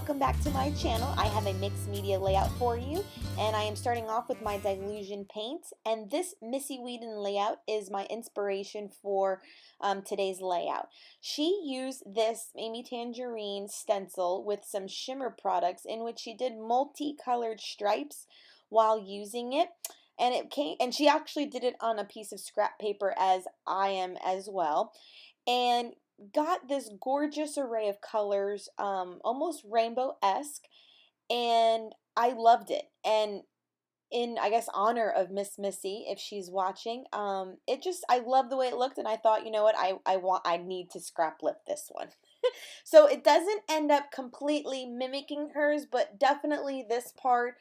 welcome back to my channel. I have a mixed media layout for you, and I am starting off with my Dylusion paint, and this Missy Whedon layout is my inspiration for today's layout. She used this Amy Tangerine stencil with some shimmer products in which she did multicolored stripes while using it. And she actually did it on a piece of scrap paper as I am as well. And got this gorgeous array of colors, almost rainbow-esque, and I loved it. And in, I guess, honor of Miss Missy, if she's watching, I love the way it looked, and I thought, you know what, I need to scrap lift this one. So it doesn't end up completely mimicking hers, but definitely this part,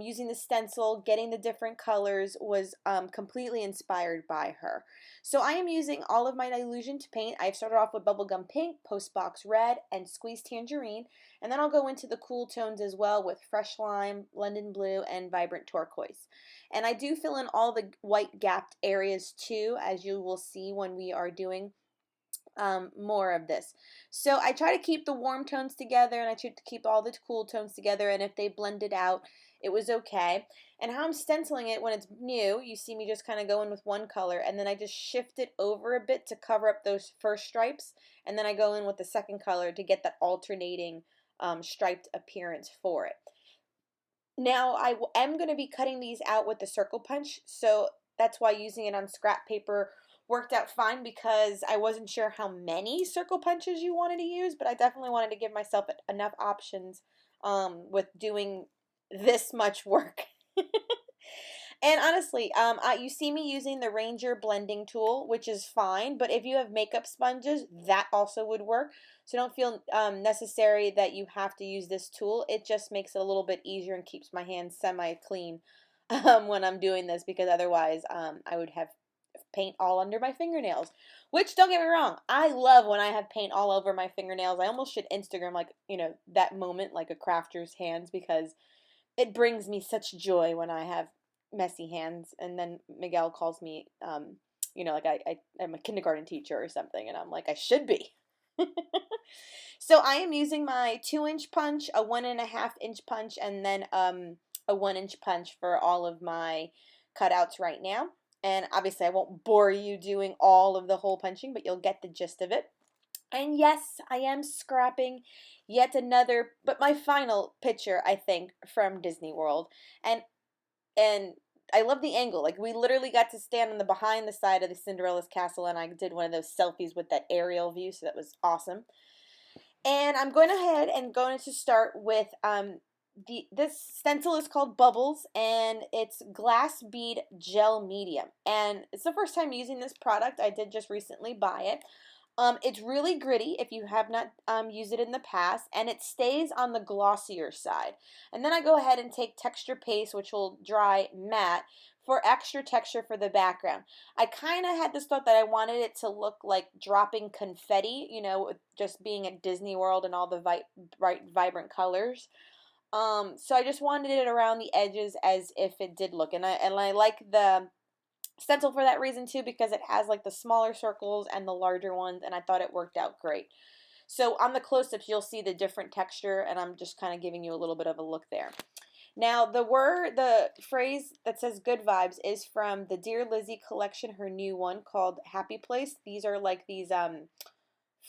using the stencil, getting the different colors, was completely inspired by her. So I am using all of my Dylusion to paint. I've started off with Bubblegum Pink, Postbox Red, and Squeeze Tangerine, and then I'll go into the cool tones as well with Fresh Lime, London Blue, and Vibrant Turquoise. And I do fill in all the white gapped areas too, as you will see when we are doing more of this. So I try to keep the warm tones together, and I try to keep all the cool tones together, and if they blended out, it was okay. And how I'm stenciling it when it's new, you see me just kind of go in with one color, and then I just shift it over a bit to cover up those first stripes, and then I go in with the second color to get that alternating striped appearance for it. Now I am going to be cutting these out with the circle punch, so that's why using it on scrap paper worked out fine, because I wasn't sure how many circle punches you wanted to use, but I definitely wanted to give myself enough options with doing this much work. And honestly, you see me using the Ranger blending tool, which is fine, but if you have makeup sponges, that also would work. So don't feel necessary that you have to use this tool. It just makes it a little bit easier and keeps my hands semi-clean when I'm doing this, because otherwise I would have paint all under my fingernails, which, don't get me wrong, I love when I have paint all over my fingernails. I almost should Instagram, like, you know, that moment, like a crafter's hands, because it brings me such joy when I have messy hands. And then Miguel calls me, you know, like I'm a kindergarten teacher or something, and I'm like, I should be. So I am using my 2-inch punch, a 1.5-inch punch, and then a 1-inch punch for all of my cutouts right now. And obviously I won't bore you doing all of the hole punching, but you'll get the gist of it. And yes, I am scrapping yet another, but my final picture, I think, from Disney World. And I love the angle. Like, we literally got to stand on the behind the side of the Cinderella's castle, and I did one of those selfies with that aerial view, so that was awesome. And I'm going ahead and going to start with this stencil is called Bubbles, and it's glass bead gel medium, and it's the first time using this product. I did just recently buy it. It's really gritty if you have not used it in the past, and it stays on the glossier side. And then I go ahead and take texture paste, which will dry matte, for extra texture for the background. I kind of had this thought that I wanted it to look like dropping confetti, you know, just being at Disney World and all the bright, vibrant colors. So I just wanted it around the edges as if it did look, and I like the stencil for that reason too, because it has like the smaller circles and the larger ones, and I thought it worked out great. So on the close-ups, you'll see the different texture, and I'm just kind of giving you a little bit of a look there. Now, the phrase that says good vibes is from the Dear Lizzie collection, her new one called Happy Place. These are like these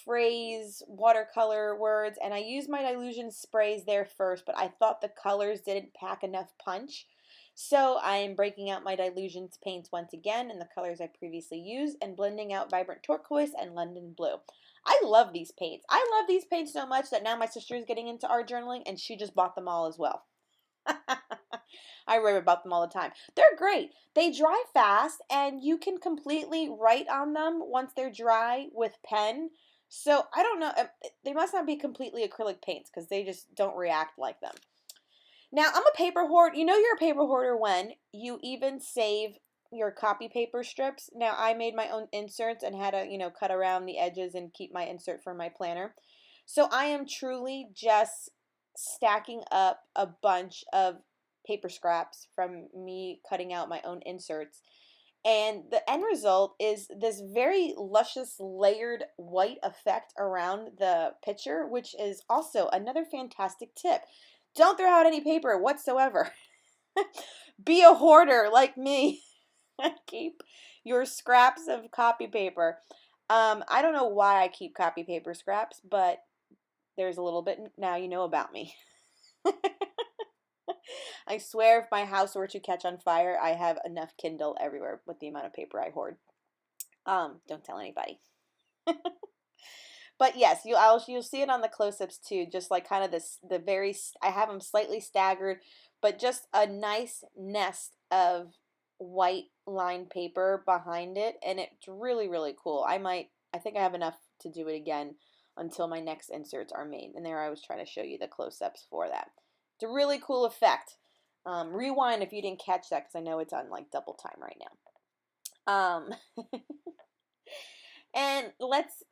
phrase watercolor words, and I used my Dylusion sprays there first, but I thought the colors didn't pack enough punch. So I am breaking out my Dylusion paints once again in the colors I previously used, and blending out Vibrant Turquoise and London Blue. I love these paints. I love these paints so much that now my sister is getting into art journaling, and she just bought them all as well. I rave about them all the time. They're great. They dry fast, and you can completely write on them once they're dry with pen. So I don't know. They must not be completely acrylic paints, because they just don't react like them. Now, I'm a paper hoarder. You know you're a paper hoarder when you even save your copy paper strips. Now, I made my own inserts and had to, you know, cut around the edges and keep my insert for my planner. So I am truly just stacking up a bunch of paper scraps from me cutting out my own inserts. And the end result is this very luscious layered white effect around the picture, which is also another fantastic tip. Don't throw out any paper whatsoever. Be a hoarder like me. Keep your scraps of copy paper. I don't know why I keep copy paper scraps, but there's a little bit now you know about me. I swear if my house were to catch on fire, I have enough Kindle everywhere with the amount of paper I hoard. Don't tell anybody. But yes, you'll see it on the close-ups too, just like kind of I have them slightly staggered, but just a nice nest of white lined paper behind it, and it's really, really cool. I think I have enough to do it again until my next inserts are made. And there I was trying to show you the close-ups for that. It's a really cool effect. Rewind if you didn't catch that because I know it's on like double time right now. And let's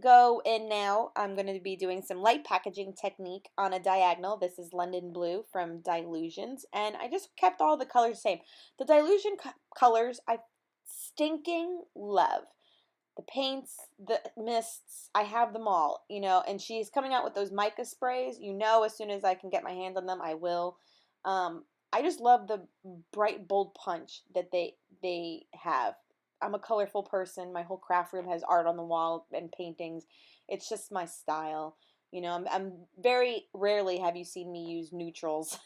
go in now. I'm going to be doing some light packaging technique on a diagonal. This is London Blue from Dilutions, and I just kept all the colors the same. The Dilution colors I stinking love. The paints, the mists, I have them all, and she's coming out with those mica sprays. As soon as I can get my hands on them, I will. I just love the bright, bold punch that they have. I'm a colorful person. My whole craft room has art on the wall and paintings. It's just my style. I'm very rarely have you seen me use neutrals.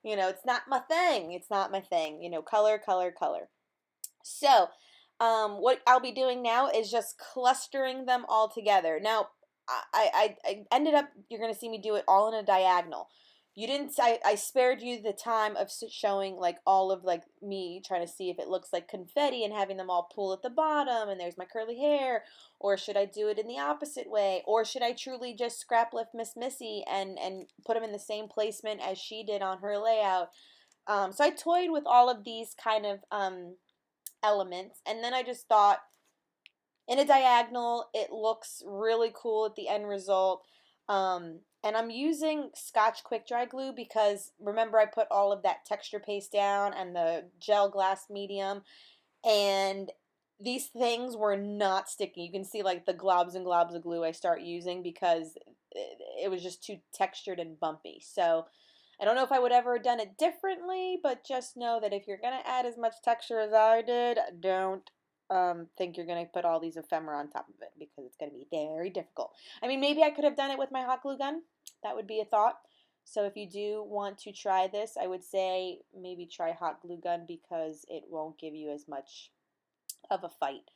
It's not my thing. It's not my thing. Color, color, color. So, what I'll be doing now is just clustering them all together. Now, I ended up, you're going to see me do it all in a diagonal. You didn't, I spared you the time of showing like all of like me trying to see if it looks like confetti and having them all pull at the bottom and there's my curly hair, or should I do it in the opposite way, or should I truly just scrap lift Miss Missy and put them in the same placement as she did on her layout. So I toyed with all of these kind of elements, and then I just thought in a diagonal it looks really cool at the end result. And I'm using Scotch Quick Dry Glue because remember I put all of that texture paste down and the gel glass medium, and these things were not sticky. You can see like the globs and globs of glue I start using because it was just too textured and bumpy. So I don't know if I would ever have done it differently, but just know that if you're going to add as much texture as I did, don't think you're going to put all these ephemera on top of it because it's going to be very difficult. I mean, maybe I could have done it with my hot glue gun. That would be a thought. So if you do want to try this, I would say maybe try hot glue gun because it won't give you as much of a fight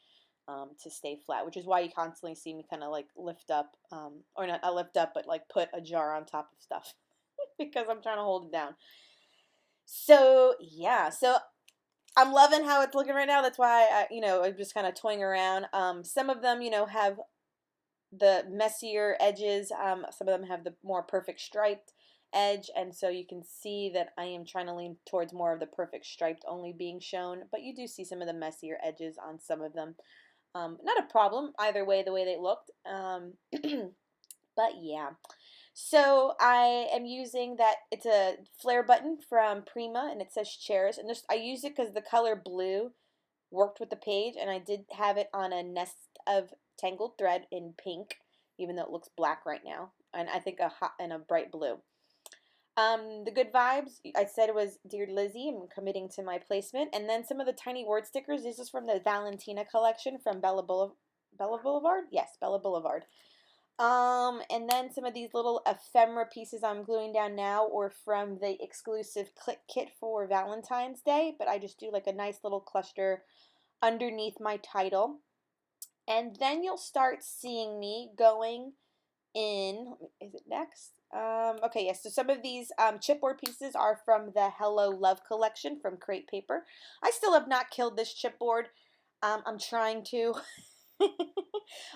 to stay flat, which is why you constantly see me kind of like lift up, or not lift up, but like put a jar on top of stuff because I'm trying to hold it down. So yeah, so I'm loving how it's looking right now. That's why I'm just kind of toying around. Some of them, have the messier edges. Some of them have the more perfect striped edge, and so you can see that I am trying to lean towards more of the perfect striped only being shown, but you do see some of the messier edges on some of them. Not a problem either way, the way they looked. But yeah. So I am using that, it's a flare button from Prima and it says chairs, and I use it because the color blue worked with the page, and I did have it on a nest of tangled thread in pink, even though it looks black right now, and I think a hot and a bright blue. The good vibes, I said it was Dear Lizzie, I'm committing to my placement, and then some of the tiny word stickers. This is from the Valentina collection from Bella Boulevard? Yes, Bella Boulevard. And then some of these little ephemera pieces I'm gluing down now or from the exclusive click kit for Valentine's Day, but I just do like a nice little cluster underneath my title. And then you'll start seeing me going in, is it next? Okay, yes, so some of these chipboard pieces are from the Hello Love collection from Crate Paper. I still have not killed this chipboard. I'm trying to.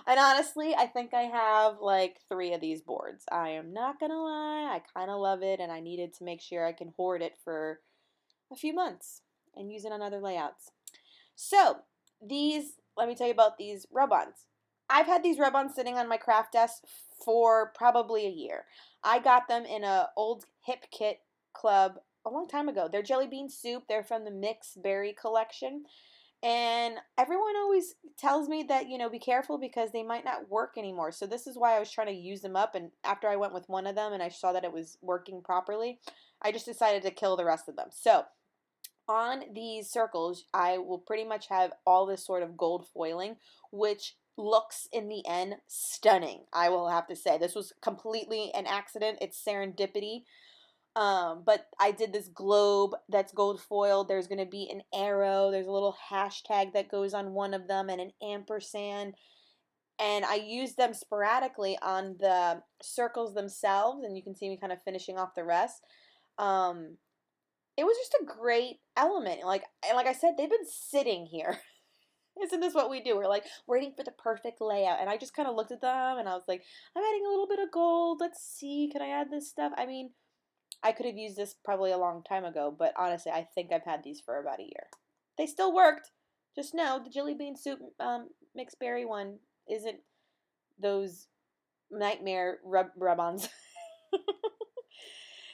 And honestly, I think I have like 3 of these boards. I am not gonna lie, I kind of love it, and I needed to make sure I can hoard it for a few months and use it on other layouts. So these, let me tell you about these rub-ons. I've had these rub-ons sitting on my craft desk for probably a year. I got them in a old Hip Kit Club a long time ago. They're jelly bean soup. They're from the mixed berry collection. And everyone always tells me that, be careful because they might not work anymore. So this is why I was trying to use them up. And after I went with one of them and I saw that it was working properly, I just decided to kill the rest of them. So on these circles, I will pretty much have all this sort of gold foiling, which looks in the end stunning. I will have to say this was completely an accident. It's serendipity. But I did this globe that's gold foiled. There's going to be an arrow. There's a little hashtag that goes on one of them and an ampersand. And I used them sporadically on the circles themselves. And you can see me kind of finishing off the rest. It was just a great element. Like I said, they've been sitting here. Isn't this what we do? We're like waiting for the perfect layout. And I just kind of looked at them and I was like, I'm adding a little bit of gold. Let's see. Can I add this stuff? I mean, I could have used this probably a long time ago, but honestly, I think I've had these for about a year. They still worked. Just know the jelly bean soup mixed berry one isn't those nightmare rub-ons.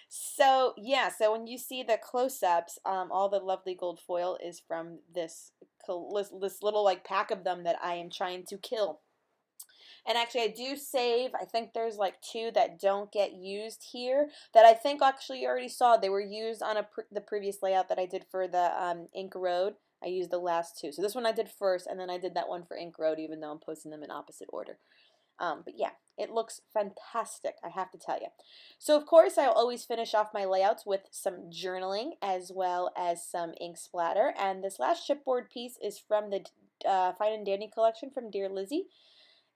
So yeah, so when you see the close-ups, all the lovely gold foil is from this little like pack of them that I am trying to kill. And actually, I do save, I think there's like 2 that don't get used here that I think actually you already saw. They were used on the previous layout that I did for the Ink Road. I used the last 2. So this one I did first, and then I did that one for Ink Road, even though I'm posting them in opposite order. But yeah, it looks fantastic, I have to tell you. So of course, I'll always finish off my layouts with some journaling as well as some ink splatter. And this last chipboard piece is from the Fine and Dandy collection from Dear Lizzie.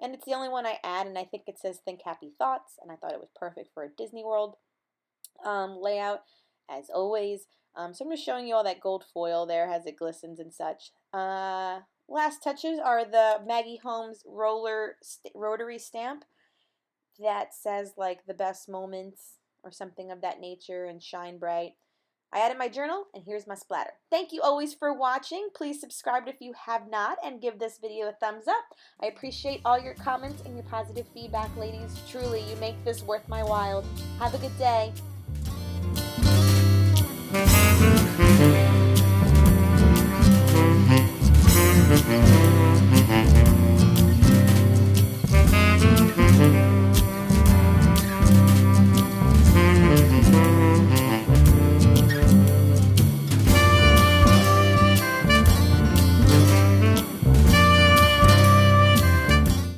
And it's the only one I add, and I think it says Think Happy Thoughts, and I thought it was perfect for a Disney World layout, as always. So I'm just showing you all that gold foil there as it glistens and such. Last touches are the Maggie Holmes rotary stamp that says like the best moments or something of that nature and shine bright. I added my journal, and here's my splatter. Thank you always for watching. Please subscribe if you have not, and give this video a thumbs up. I appreciate all your comments and your positive feedback, ladies. Truly, you make this worth my while. Have a good day.